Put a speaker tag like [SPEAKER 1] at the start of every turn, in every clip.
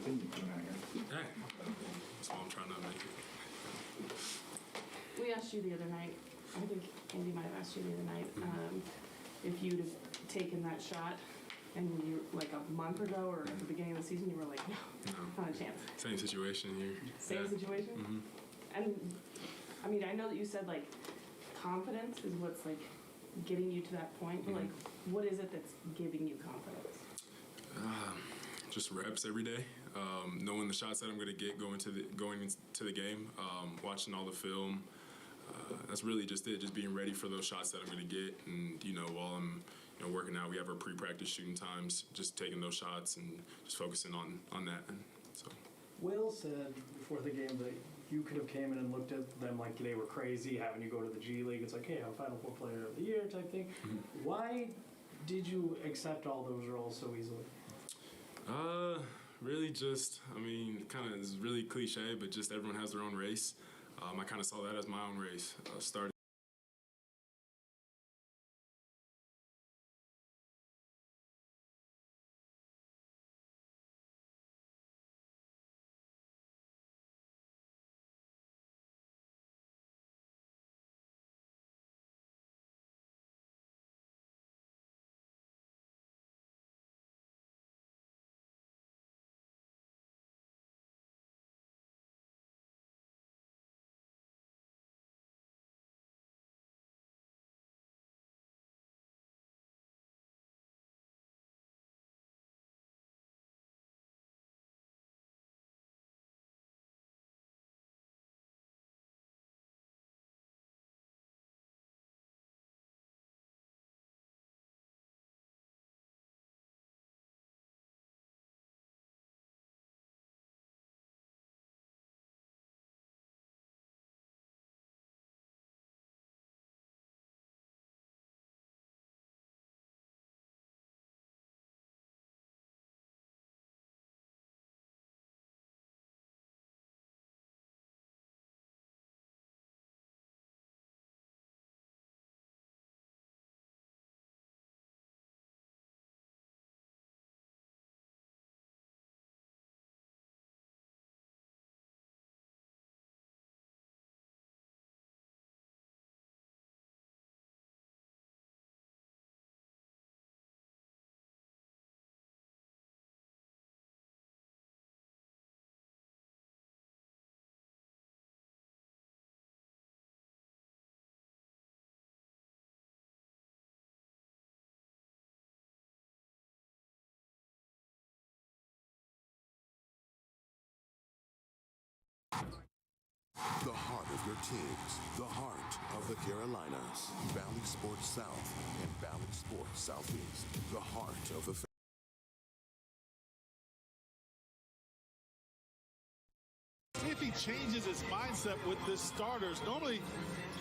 [SPEAKER 1] opinion tonight.
[SPEAKER 2] Hey, that's why I'm trying to make it.
[SPEAKER 3] We asked you the other night, I think Andy might have asked you the other night, if you'd have taken that shot, and you, like a month ago or at the beginning of the season, you were like, no, not a chance.
[SPEAKER 2] Same situation here.
[SPEAKER 3] Same situation? And, I mean, I know that you said, like, confidence is what's, like, getting you to that point, but, like, what is it that's giving you confidence?
[SPEAKER 2] Just reps every day, knowing the shots that I'm going to get going into the game, watching all the film. That's really just it, just being ready for those shots that I'm going to get. And, while I'm working out, we have our pre-practice shooting times, just taking those shots and just focusing on that. And so.
[SPEAKER 4] Will said before the game that you could have came in and looked at them like they were crazy, having you go to the G League. It's like, hey, I'm Final Four Player of the Year type thing. Why did you accept all those roles so easily?
[SPEAKER 2] Really just, kind of is really cliche, but just everyone has their own race. I kind of saw that as my own race. Started.
[SPEAKER 5] The heart of your teams, the heart of the Carolinas. Valley Sports South and Valley Sports Southeast. The heart of the
[SPEAKER 6] See if he changes his mindset with the starters. Normally,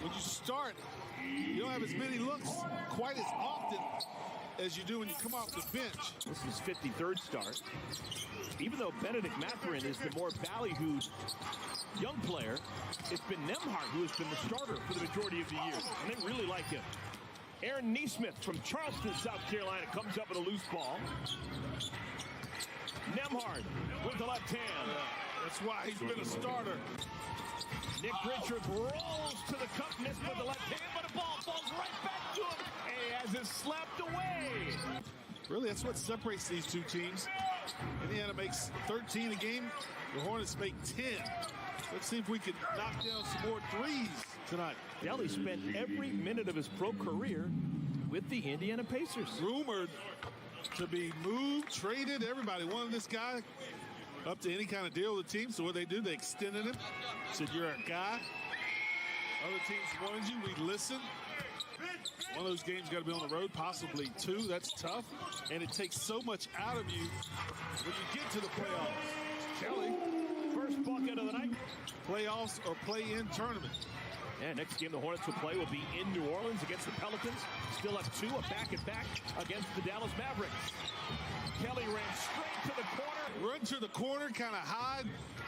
[SPEAKER 6] when you start, you don't have as many looks quite as often as you do when you come off the bench.
[SPEAKER 7] This is his 53rd start. Even though Benedict Mathurin is the more ballyhooed young player, it's been Nembhard who has been the starter for the majority of the year, and they really like him. Aaron Neesmith from Charleston, South Carolina, comes up with a loose ball. Nembhard with the left hand.
[SPEAKER 6] That's why he's been a starter.
[SPEAKER 7] Nick Richards rolls to the cup, missed with the left hand, but the ball falls right back to him, and he has it slapped away.
[SPEAKER 6] Really, that's what separates these two teams. Indiana makes 13 a game. The Hornets make 10. Let's see if we can knock down some more threes tonight.
[SPEAKER 7] Delly spent every minute of his pro career with the Indiana Pacers.
[SPEAKER 6] Rumored to be moved, traded. Everybody wanted this guy up to any kind of deal with the team. So what they do, they extended him. Said, you're a guy. Other teams wanted you. We listened. One of those games got to be on the road, possibly two. That's tough. And it takes so much out of you when you get to the playoffs. Kelly,
[SPEAKER 7] first bucket of the night.
[SPEAKER 6] Playoffs or play-in tournament.
[SPEAKER 7] And next game the Hornets will play will be in New Orleans against the Pelicans. Still have two, a back-and-back against the Dallas Mavericks. Kelly ran straight to the corner.
[SPEAKER 6] Run to the corner, kind of hide.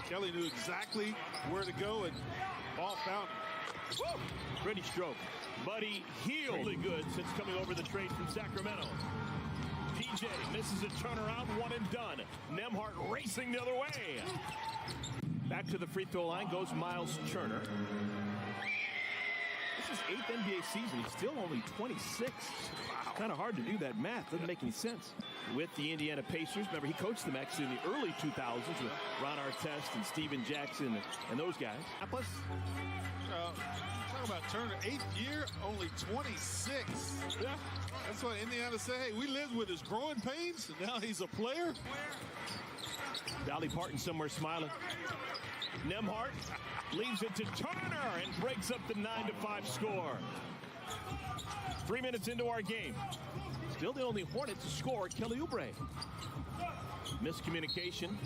[SPEAKER 6] Kelly knew exactly where to go, and ball found him.
[SPEAKER 7] Woo! Pretty stroke. Buddy Hield, really good since coming over the trade from Sacramento. DJ misses a turnaround, one and done. Nembhard racing the other way. Back to the free throw line goes Miles Turner. This is his 8th NBA season. He's still only 26. Wow. Kind of hard to do that math. Doesn't make any sense. With the Indiana Pacers, remember he coached them actually in the early 2000s with Ron Artest and Steven Jackson and those guys.
[SPEAKER 6] Plus, talking about Turner, 8th year, only 26.
[SPEAKER 7] Yeah.
[SPEAKER 6] That's why Indiana said, hey, we lived with his growing pains, and now he's a player.
[SPEAKER 7] Dolly Parton somewhere smiling. Nembhard leaves it to Turner and breaks up the 9-5 score. 3 minutes into our game. Still the only Hornet to score, Kelly Oubre. Miscommunication.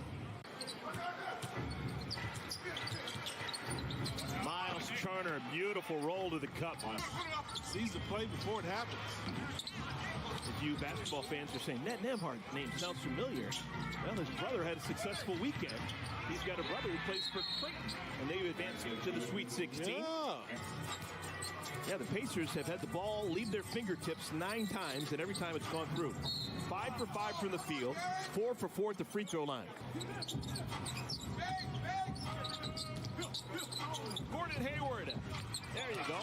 [SPEAKER 7] Miles Turner, beautiful roll to the cup.
[SPEAKER 6] Sees the play before it happens.
[SPEAKER 7] A few basketball fans are saying, that Nembhard name sounds familiar. Well, his brother had a successful weekend. He's got a brother who plays for Creighton, and they advance to the Sweet 16. Yeah, the Pacers have had the ball leave their fingertips 9 times, and every time it's gone through. 5 for 5 from the field, 4 for 4 at the free throw line. Gordon Hayward. There you go.